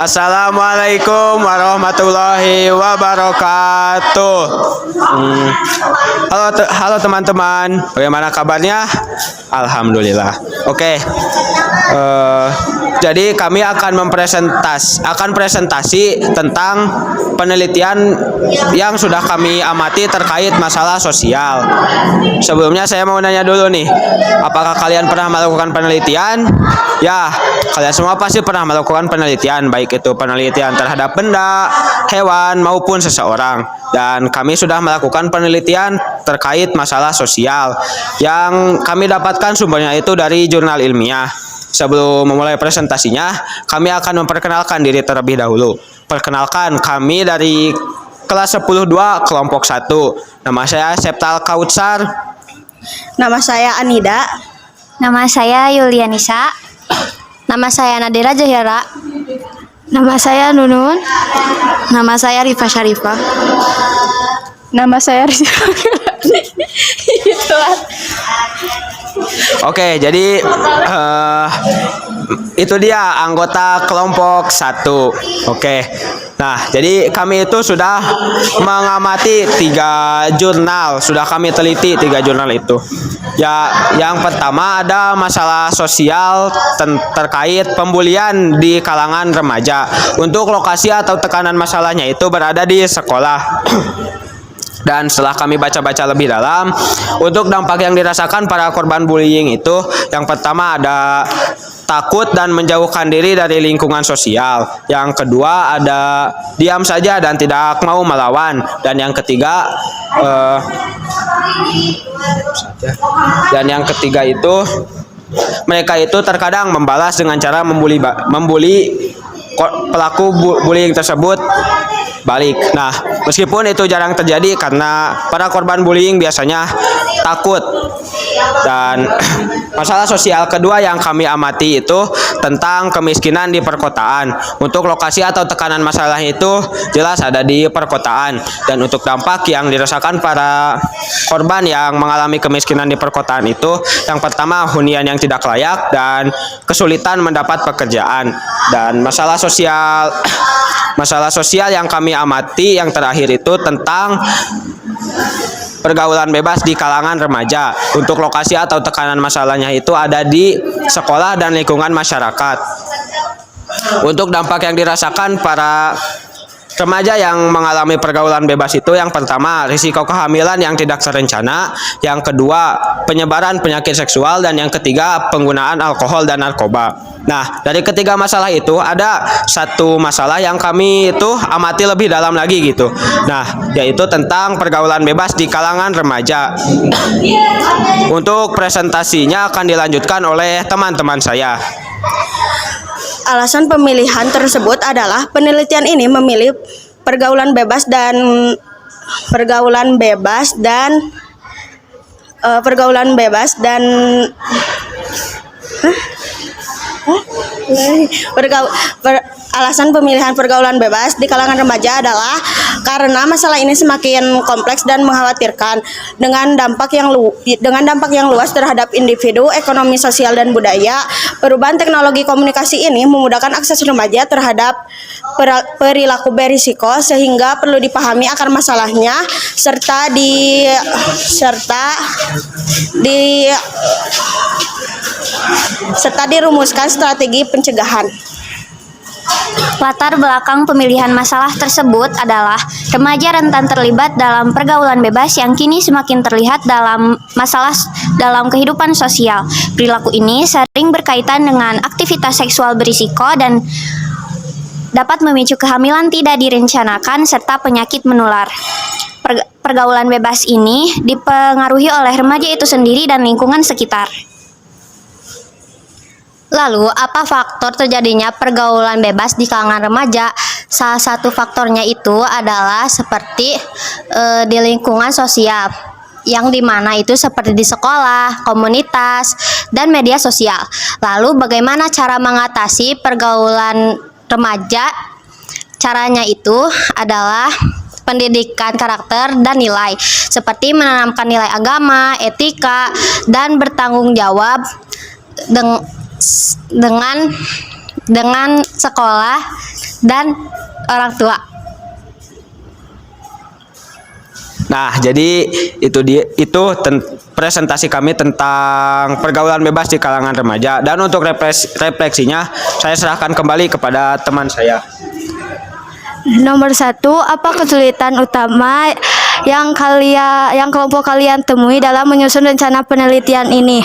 Assalamualaikum warahmatullahi wabarakatuh. Halo teman-teman, bagaimana kabarnya? Alhamdulillah. Oke. Jadi kami akan presentasi tentang penelitian yang sudah kami amati terkait masalah sosial. Sebelumnya saya mau nanya dulu nih, apakah kalian pernah melakukan penelitian? Ya, kalian semua pasti pernah melakukan penelitian, baik itu penelitian terhadap benda, hewan, maupun seseorang. Dan kami sudah melakukan penelitian terkait masalah sosial yang kami dapatkan sumbernya itu dari jurnal ilmiah. Sebelum memulai presentasinya, kami akan memperkenalkan diri terlebih dahulu. Perkenalkan, kami dari kelas 10-2 kelompok 1. Nama saya Septal Kautsar. Nama saya Anida. Nama saya Yulianisa. Nama saya Nadira Zahira. Nama saya Nunun. Nama saya Rifa Syarifah. Nama saya Rizky. Oke, jadi itu dia anggota kelompok 1. Oke. Nah, jadi kami itu sudah mengamati 3 jurnal, sudah kami teliti 3 jurnal itu. Ya, yang pertama ada masalah sosial terkait pembulian di kalangan remaja. Untuk lokasi atau tekanan masalahnya itu berada di sekolah. Dan setelah kami baca-baca lebih dalam, untuk dampak yang dirasakan para korban bullying itu, yang pertama ada takut dan menjauhkan diri dari lingkungan sosial. Yang kedua ada diam saja dan tidak mau melawan. Dan yang ketiga itu mereka itu terkadang membalas dengan cara membuli pelaku bullying tersebut balik. Nah, meskipun itu jarang terjadi karena para korban bullying biasanya takut. Dan masalah sosial kedua yang kami amati itu tentang kemiskinan di perkotaan. Untuk lokasi atau tekanan masalah itu jelas ada di perkotaan. Dan untuk dampak yang dirasakan para korban yang mengalami kemiskinan di perkotaan itu, yang pertama hunian yang tidak layak dan kesulitan mendapat pekerjaan. Dan masalah sosial yang kami amati yang terakhir itu tentang pergaulan bebas di kalangan remaja. Untuk lokasi atau tekanan masalahnya itu ada di sekolah dan lingkungan masyarakat. Untuk dampak yang dirasakan para remaja yang mengalami pergaulan bebas itu, yang pertama risiko kehamilan yang tidak terencana, yang kedua penyebaran penyakit seksual, dan yang ketiga penggunaan alkohol dan narkoba. Nah, dari ketiga masalah itu ada satu masalah yang kami itu amati lebih dalam lagi gitu. Nah, yaitu tentang pergaulan bebas di kalangan remaja. Untuk presentasinya akan dilanjutkan oleh teman-teman saya. Alasan pemilihan tersebut adalah penelitian ini memilih pergaulan bebas dan alasan pemilihan pergaulan bebas di kalangan remaja adalah karena masalah ini semakin kompleks dan mengkhawatirkan dengan dampak yang luas terhadap individu, ekonomi, sosial, dan budaya. Perubahan teknologi komunikasi ini memudahkan akses remaja terhadap perilaku berisiko, sehingga perlu dipahami akar masalahnya serta dirumuskan strategi pencegahan. Latar belakang pemilihan masalah tersebut adalah remaja rentan terlibat dalam pergaulan bebas yang kini semakin terlihat dalam kehidupan sosial. Perilaku ini sering berkaitan dengan aktivitas seksual berisiko dan dapat memicu kehamilan tidak direncanakan serta penyakit menular. Pergaulan bebas ini dipengaruhi oleh remaja itu sendiri dan lingkungan sekitar. Lalu, apa faktor terjadinya pergaulan bebas di kalangan remaja? Salah satu faktornya itu adalah seperti di lingkungan sosial, yang dimana itu seperti di sekolah, komunitas, dan media sosial. Lalu, bagaimana cara mengatasi pergaulan remaja? Caranya itu adalah pendidikan karakter dan nilai, seperti menanamkan nilai agama, etika, dan bertanggung jawab dengan sekolah dan orang tua. Nah, jadi presentasi kami tentang pergaulan bebas di kalangan remaja. Dan untuk refleksinya, saya serahkan kembali kepada teman saya. Nomor 1, apa kesulitan utama yang kelompok kalian temui dalam menyusun rencana penelitian ini?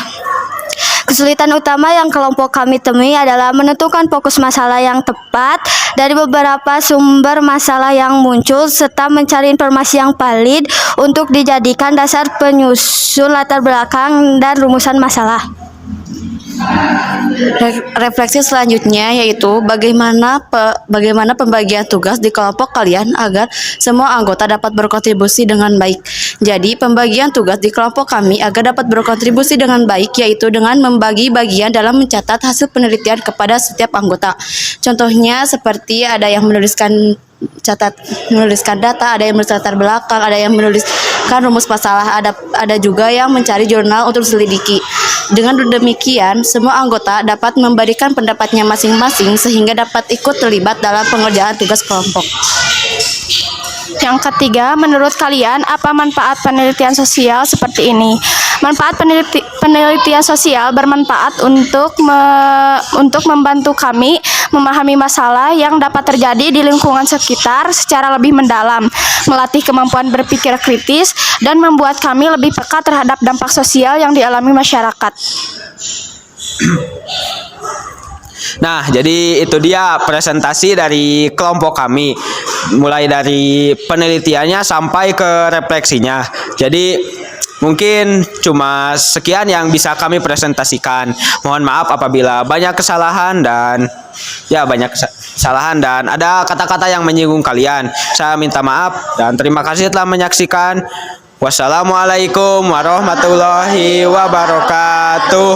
Kesulitan utama yang kelompok kami temui adalah menentukan fokus masalah yang tepat dari beberapa sumber masalah yang muncul serta mencari informasi yang valid untuk dijadikan dasar penyusun latar belakang dan rumusan masalah. Refleksi selanjutnya yaitu bagaimana pembagian tugas di kelompok kalian agar semua anggota dapat berkontribusi dengan baik. Jadi, pembagian tugas di kelompok kami agar dapat berkontribusi dengan baik yaitu dengan membagi bagian dalam mencatat hasil penelitian kepada setiap anggota. Contohnya seperti ada yang menuliskan data, ada yang menulis latar belakang, ada yang menuliskan rumus masalah, ada juga yang mencari jurnal untuk selidiki. Dengan demikian, semua anggota dapat memberikan pendapatnya masing-masing sehingga dapat ikut terlibat dalam pengerjaan tugas kelompok. Yang ketiga, menurut kalian apa manfaat penelitian sosial seperti ini? Manfaat penelitian sosial bermanfaat untuk membantu kami memahami masalah yang dapat terjadi di lingkungan sekitar secara lebih mendalam, melatih kemampuan berpikir kritis, dan membuat kami lebih peka terhadap dampak sosial yang dialami masyarakat. Nah, jadi itu dia presentasi dari kelompok kami, mulai dari penelitiannya sampai ke refleksinya. Jadi mungkin cuma sekian yang bisa kami presentasikan. Mohon maaf apabila banyak kesalahan dan ada kata-kata yang menyinggung kalian. Saya minta maaf dan terima kasih telah menyaksikan. Wassalamualaikum warahmatullahi wabarakatuh.